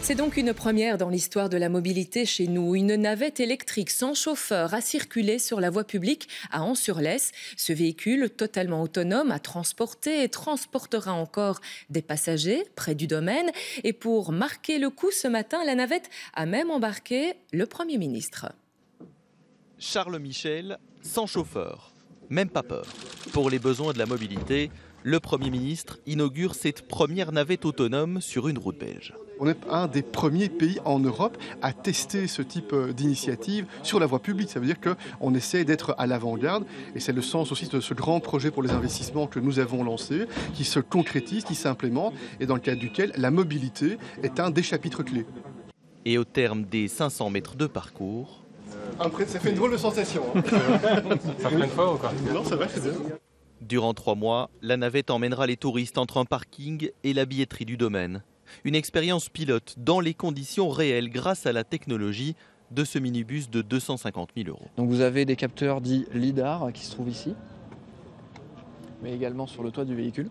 C'est donc une première dans l'histoire de la mobilité chez nous. Une navette électrique sans chauffeur a circulé sur la voie publique à Ans-sur-Lesse. Ce véhicule totalement autonome a transporté et transportera encore des passagers près du domaine. Et pour marquer le coup ce matin, la navette a même embarqué le Premier ministre. Charles Michel, sans chauffeur, même pas peur. Pour les besoins de la mobilité, le Premier ministre inaugure cette première navette autonome sur une route belge. On est un des premiers pays en Europe à tester ce type d'initiative sur la voie publique. Ça veut dire qu'on essaie d'être à l'avant-garde et c'est le sens aussi de ce grand projet pour les investissements que nous avons lancé, qui se concrétise, qui s'implémente et dans le cadre duquel la mobilité est un des chapitres clés. Et au terme des 500 mètres de parcours... Ça fait une drôle de sensation. Hein. Ça fait une fois ou quoi? Non, ça va, c'est bien. Durant 3 mois, la navette emmènera les touristes entre un parking et la billetterie du domaine. Une expérience pilote dans les conditions réelles grâce à la technologie de ce minibus de 250 000 €. Donc vous avez des capteurs dits LIDAR qui se trouvent ici, mais également sur le toit du véhicule,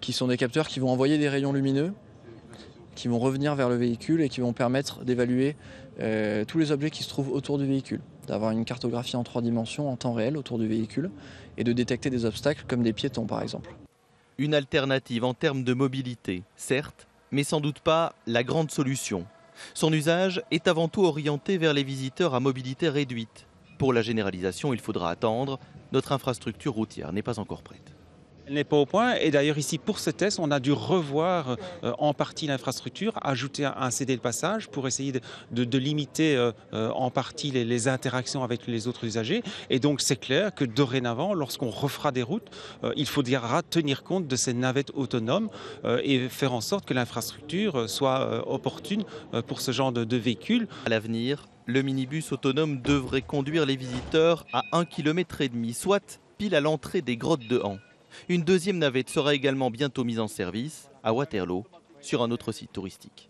qui sont des capteurs qui vont envoyer des rayons lumineux, qui vont revenir vers le véhicule et qui vont permettre d'évaluer tous les objets qui se trouvent autour du véhicule, d'avoir une cartographie en 3 dimensions en temps réel autour du véhicule et de détecter des obstacles comme des piétons par exemple. Une alternative en termes de mobilité, certes, mais sans doute pas la grande solution. Son usage est avant tout orienté vers les visiteurs à mobilité réduite. Pour la généralisation, il faudra attendre. Notre infrastructure routière n'est pas encore prête. Elle n'est pas au point et d'ailleurs ici pour ce test on a dû revoir en partie l'infrastructure, ajouter un CD de passage pour essayer de limiter en partie les interactions avec les autres usagers et donc c'est clair que dorénavant lorsqu'on refera des routes il faudra tenir compte de ces navettes autonomes et faire en sorte que l'infrastructure soit opportune pour ce genre de véhicules. À l'avenir, le minibus autonome devrait conduire les visiteurs à 1,5 km, soit pile à l'entrée des grottes de Ans. Une deuxième navette sera également bientôt mise en service à Waterloo, sur un autre site touristique.